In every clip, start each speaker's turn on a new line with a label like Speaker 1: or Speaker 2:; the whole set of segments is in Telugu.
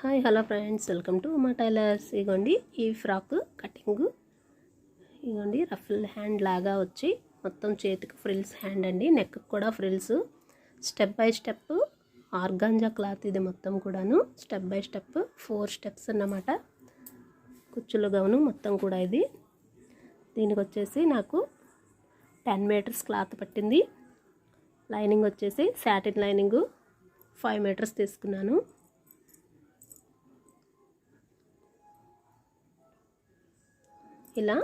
Speaker 1: Hi hello friends, welcome to మా టైలర్స్. ఇగోండి ఈ ఫ్రాక్ కటింగ్. ఇగోండి రఫుల్ హ్యాండ్ లాగా వచ్చి మొత్తం చేతికి ఫ్రిల్స్ హ్యాండ్ అండి, నెక్ కూడా frills. Step by step organza cloth ఇది మొత్తం కూడాను. స్టెప్ బై స్టెప్ 4 స్టెప్స్ అన్నమాట. కుచ్చులు గౌను మొత్తం కూడా ఇది. దీనికి వచ్చేసి నాకు 10 మీటర్స్ క్లాత్ పట్టింది. లైనింగ్ వచ్చేసి సాటిన్ లైనింగ్ 5 మీటర్స్ తీసుకున్నాను. ఇలా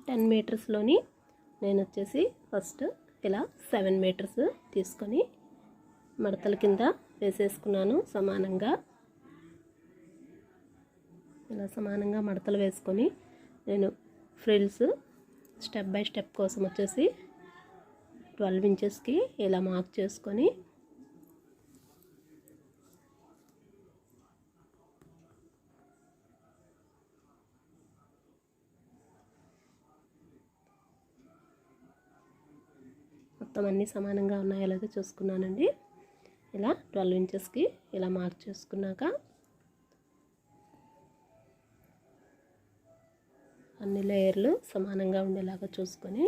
Speaker 1: 10 మీటర్స్లోని నేను వచ్చేసి ఫస్ట్ ఇలా 7 మీటర్స్ తీసుకొని మడతల కింద వేసేసుకున్నాను. సమానంగా ఇలా సమానంగా మడతలు వేసుకొని నేను ఫ్రిల్స్ స్టెప్ బై స్టెప్ కోసం వచ్చేసి 12 ఇంచెస్కి ఇలా మార్క్ చేసుకొని మొత్తం అన్నీ సమానంగా ఉన్నాయో లేదో చూసుకున్నానండి. ఇలా 12 ఇంచెస్కి ఇలా మార్క్ చేసుకున్నాక అన్ని లేయర్లు సమానంగా ఉండేలాగా చూసుకొని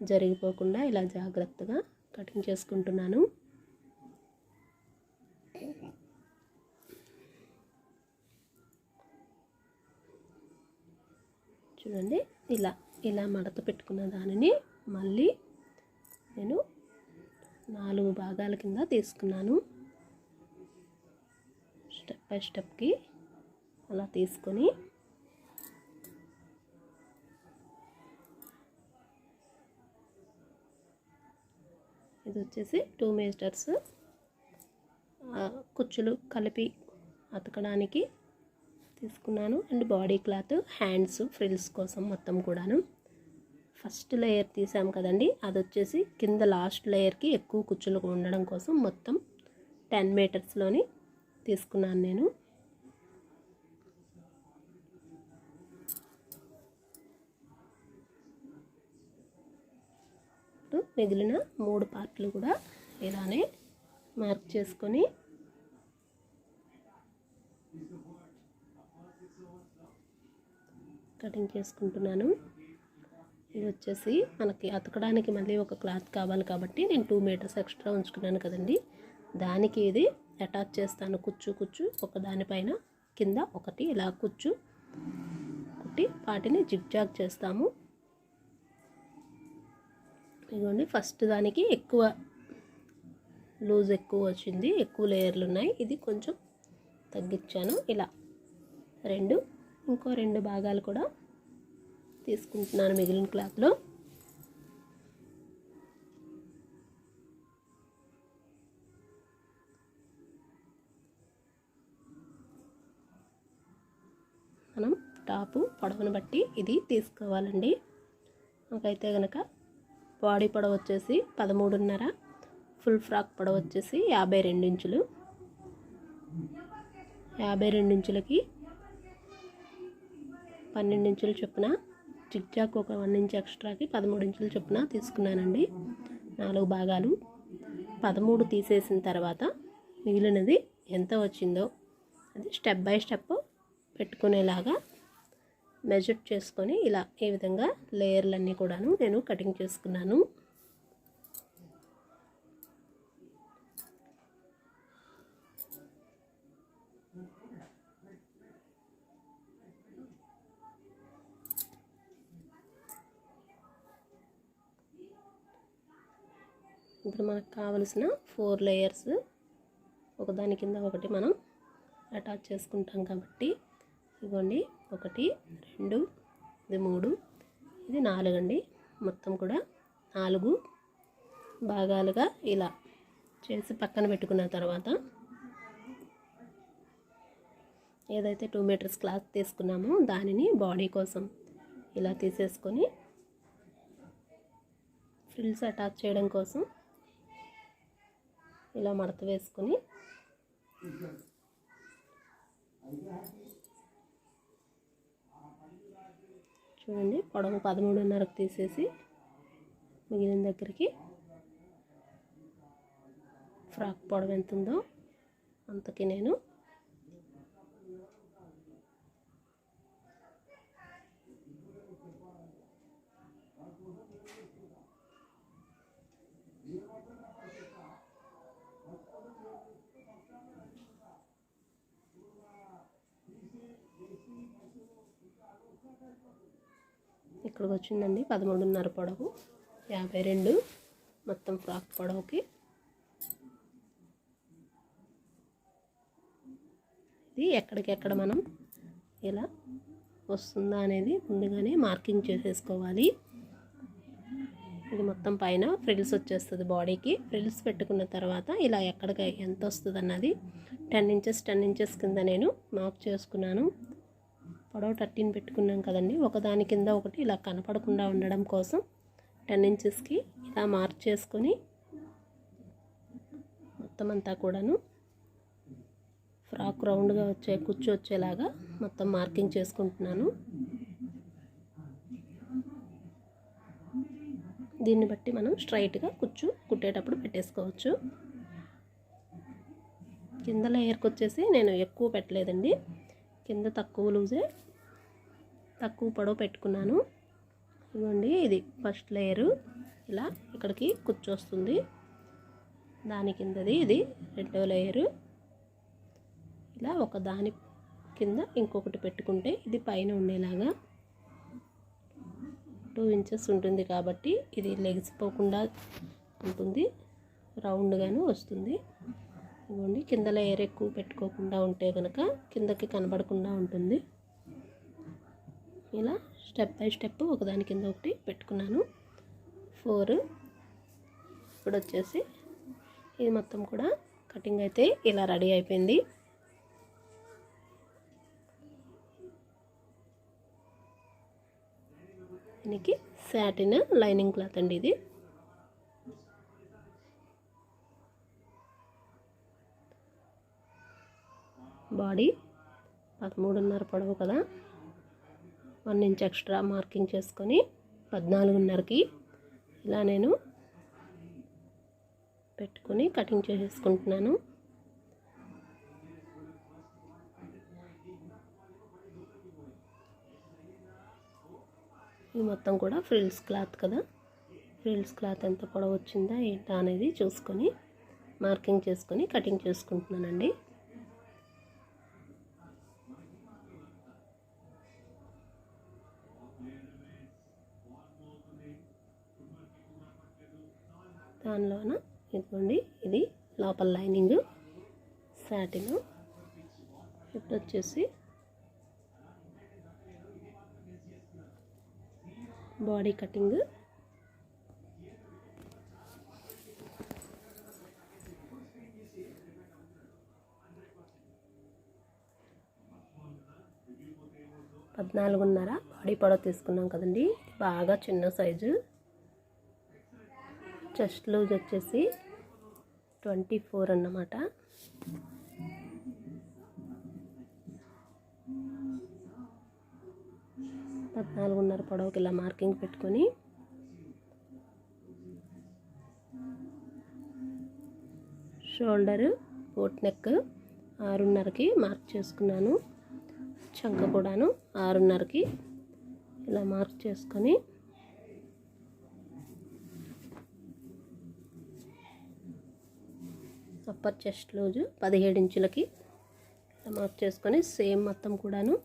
Speaker 1: జరిగిపోకుండా ఇలా జాగ్రత్తగా కటింగ్ చేసుకుంటున్నాను. చూడండి, ఇలా ఇలా మడత పెట్టుకున్న దానిని మళ్ళీ నేను 4 భాగాల కింద తీసుకున్నాను. స్టెప్ బై స్టెప్కి అలా తీసుకొని ఇది వచ్చేసి 2 మీటర్స్ కుచ్చులు కలిపి అతకడానికి తీసుకున్నాను. And body cloth hands frills కోసం మొత్తం కూడాను. ఫస్ట్ లేయర్ తీసాం కదండి, అది వచ్చేసి కింద లాస్ట్ లేయర్కి ఎక్కువ కుచ్చులు ఉండడం కోసం మొత్తం 10 మీటర్స్లోని తీసుకున్నాను నేను. మిగిలిన 3 పార్ట్లు కూడా ఇలానే మార్క్ చేసుకొని కటింగ్ చేసుకుంటున్నాను. ఇది వచ్చేసి మనకి అతకడానికి మళ్ళీ ఒక క్లాత్ కావాలి కాబట్టి నేను 2 మీటర్స్ ఎక్స్ట్రా ఉంచుకున్నాను కదండి, దానికి ఇది అటాచ్ చేస్తాను. కుచ్చు ఒక దానిపైన కింద ఒకటి ఇలా కుచ్చు కుట్టి వాటిని జిగ్జాగ్ చేస్తాము. ఇదిగోండి, ఫస్ట్ దానికి ఎక్కువ లూజ్ ఎక్కువ వచ్చింది, ఎక్కువ లేయర్లు ఉన్నాయి. ఇది కొంచెం తగ్గించాను. ఇలా ఇంకో 2 భాగాలు కూడా తీసుకుంటున్నాను మిగిలిన క్లాత్లో. మనం టాపు పొడవును బట్టి ఇది తీసుకోవాలండి. నాకైతే కనుక బాడీ పొడవు వచ్చేసి 13.5, ఫుల్ ఫ్రాక్ పొడవు వచ్చేసి 52 ఇంచులు. 52 ఇంచులకి 12 ఇంచులు చొప్పున జిగ్జాగ్ ఒక 1 ఇంచ్ ఎక్స్ట్రాకి 13 ఇంచుల చొప్పున తీసుకున్నానండి. 4 భాగాలు 13 తీసేసిన తర్వాత మిగిలినది ఎంత వచ్చిందో అది స్టెప్ బై స్టెప్ పెట్టుకునేలాగా మెజర్ చేసుకొని ఇలా ఈ విధంగా లేయర్లన్నీ కూడాను నేను కటింగ్ చేసుకున్నాను. ఇప్పుడు మనకు కావలసిన 4 లేయర్స్ ఒకదాని కింద ఒకటి మనం అటాచ్ చేసుకుంటాం కాబట్టి ఇదిగోండి 1 2 ఇది 3 ఇది 4 అండి. మొత్తం కూడా 4 భాగాలుగా ఇలా చేసి పక్కన పెట్టుకున్న తర్వాత ఏదైతే 2 మీటర్స్ క్లాత్ తీసుకున్నామో దానిని బాడీ కోసం ఇలా తీసేసుకొని ఫ్రిల్స్ అటాచ్ చేయడం కోసం ఇలా మడత వేసుకొని చూడండి, పొడవు 13.5కి తీసేసి మిగిలిన దగ్గరికి ఫ్రాక్ పొడవు ఎంత ఉందో అంతకి నేను ఇక్కడికి వచ్చిందండి 13.5 పొడవు, 52 మొత్తం ఫ్రాక్ పొడవుకి. ఇది ఎక్కడికెక్కడ మనం ఇలా వస్తుందా అనేది ముందుగానే మార్కింగ్ చేసేసుకోవాలి. ఇది మొత్తం పైన ఫ్రిల్స్ వచ్చేస్తుంది బాడీకి. ఫ్రిల్స్ పెట్టుకున్న తర్వాత ఇలా ఎక్కడికి ఎంత వస్తుంది అన్నది 10 ఇంచెస్ 10 ఇంచెస్ కింద నేను మార్క్ చేసుకున్నాను. పొడవు 13 పెట్టుకున్నాం కదండి, ఒకదాని కింద ఒకటి ఇలా కనపడకుండా ఉండడం కోసం 10 ఇంచెస్కి ఇలా మార్క్ చేసుకొని మొత్తం అంతా కూడాను ఫ్రాక్ రౌండ్గా వచ్చే కుచ్చు వచ్చేలాగా మొత్తం మార్కింగ్ చేసుకుంటున్నాను. దీన్ని బట్టి మనం స్ట్రైట్గా కుచ్చు కుట్టేటప్పుడు పెట్టేసుకోవచ్చు. కింద లేయర్కి వచ్చేసి నేను ఎక్కువ పెట్టలేదండి, కింద తక్కువ లూజే తక్కువ పొడవు పెట్టుకున్నాను. ఇదిగోండి, ఇది ఫస్ట్ లేయరు. ఇలా ఇక్కడికి కుచ్చు వస్తుంది, దాని కిందది ఇది రెండో లేయరు. ఇలా ఒక దాని కింద ఇంకొకటి పెట్టుకుంటే ఇది పైన ఉండేలాగా 2 ఇంచెస్ ఉంటుంది కాబట్టి ఇది లెగిసిపోకుండా ఉంటుంది, రౌండ్గాను వస్తుంది. ఇదిగోండి, కింద లేయర్ ఎక్కువ పెట్టుకోకుండా ఉంటే కనుక కిందకి కనబడకుండా ఉంటుంది. ఇలా స్టెప్ బై స్టెప్ ఒకదాని కింద ఒకటి పెట్టుకున్నాను. 4 ఇప్పుడు వచ్చేసి ఇది మొత్తం కూడా కటింగ్ అయితే ఇలా రెడీ అయిపోయింది. దీనికి సాటిన్ లైనింగ్ క్లాత్ అండి ఇది. బాడీ 13.5 పొడవు కదా, 1 ఇంచ్ ఎక్స్ట్రా మార్కింగ్ చేసుకొని 14.5కి ఇలా నేను పెట్టుకొని కటింగ్ చేసేసుకుంటున్నాను. ఇది మొత్తం కూడా ఫ్రిల్స్ క్లాత్ కదా, ఫ్రిల్స్ క్లాత్ ఎంత పొడవు వచ్చిందా ఏంటా అనేది చూసుకొని మార్కింగ్ చేసుకొని కటింగ్ చేసుకుంటున్నానండి. దానిలోన ఇదిగోండి, ఇది లోపల లైనింగ్ సాటిన్. ఇప్పుడు వచ్చేసి బాడీ కటింగ్. పద్నాలుగున్నర బాడీ పొడవు తీసుకున్నాం కదండి, బాగా చిన్న సైజు. చెస్ట్ లూజ్ వచ్చేసి 24 అన్నమాట. పద్నాలుగున్నర పొడవుకి ఇలా మార్కింగ్ పెట్టుకొని షోల్డర్ బోట్ నెక్ 6.5కి మార్క్ చేసుకున్నాను. చంక కూడాను 6.5కి ఇలా మార్క్ చేసుకొని అప్పర్ చెస్ట్ లూజు 17 ఇంచులకి ఇలా మార్క్ చేసుకొని సేమ్ మొత్తం కూడాను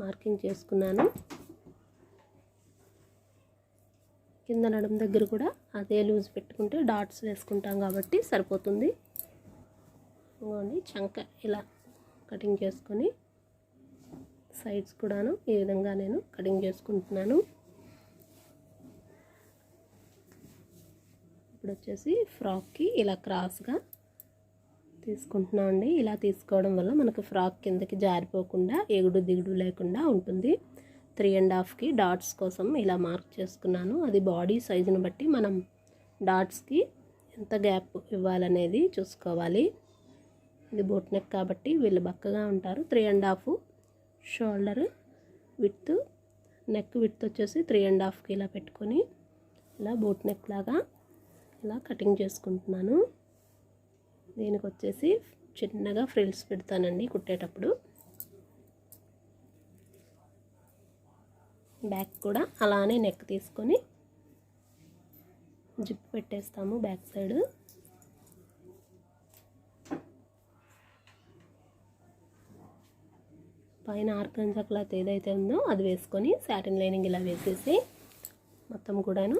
Speaker 1: మార్కింగ్ చేసుకున్నాను. కింద నడుము దగ్గర కూడా అదే లూజ్ పెట్టుకుంటే డాట్స్ వేసుకుంటాం కాబట్టి సరిపోతుంది. ఇవ్వండి, చంక ఇలా కటింగ్ చేసుకొని సైడ్స్ కూడాను ఈ విధంగా నేను కటింగ్ చేసుకుంటున్నాను. ఇప్పుడు వచ్చేసి ఫ్రాక్కి ఇలా క్రాస్గా తీసుకుంటున్నాం అండి. ఇలా తీసుకోవడం వల్ల మనకు ఫ్రాక్ కిందకి జారిపోకుండా ఎగుడు దిగుడు లేకుండా ఉంటుంది. 3.5కి డాట్స్ కోసం ఇలా మార్క్ చేసుకున్నాను. అది బాడీ సైజుని బట్టి మనం డాట్స్కి ఎంత గ్యాప్ ఇవ్వాలనేది చూసుకోవాలి. ఇది బోట్ నెక్ కాబట్టి వీళ్ళు బక్కగా ఉంటారు. 3.5 షోల్డర్ విడ్త్, నెక్ విడ్త్ వచ్చేసి 3.5కి ఇలా పెట్టుకొని ఇలా బోట్ నెక్ లాగా ఇలా కటింగ్ చేసుకుంటున్నాను. దీనికి వచ్చేసి చిన్నగా ఫ్రిల్స్ పెడతానండి కుట్టేటప్పుడు. బ్యాక్ కూడా అలానే నెక్ తీసుకొని జిప్ పెట్టేస్తాము బ్యాక్ సైడ్. పైన ఆర్గంజా క్లాత్ ఏదైతే ఉందో అది వేసుకొని సాటిన్ లైనింగ్ ఇలా వేసేసి మొత్తం కూడాను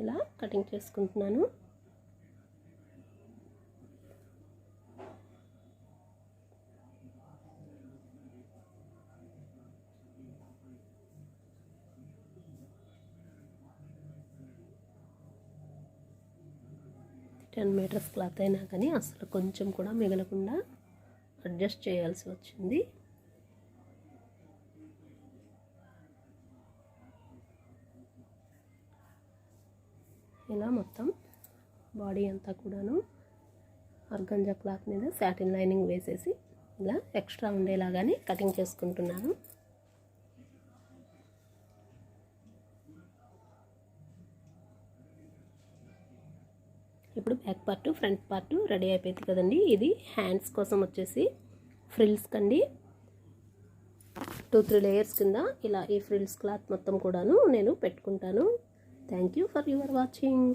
Speaker 1: ఇలా కటింగ్ చేసుకుంటున్నాను. టెన్ మీటర్స్ క్లాత్ అయినా కానీ అసలు కొంచెం కూడా మిగలకుండా అడ్జస్ట్ చేయాల్సి వచ్చింది. ఇలా మొత్తం బాడీ అంతా కూడాను ఆర్గంజా క్లాత్ మీద సాటిన్ లైనింగ్ వేసేసి ఇలా ఎక్స్ట్రా ఉండేలాగానే కటింగ్ చేసుకుంటున్నాను. ఇప్పుడు back part front part ready అయిపోయింది కదండి. ఇది హ్యాండ్స్ కోసం వచ్చేసి ఫ్రిల్స్ కండి 2-3 లేయర్స్ కింద ఇలా ఈ ఫ్రిల్స్ క్లాత్ మొత్తం కూడాను నేను పెట్టుకుంటాను. Thank you for your watching.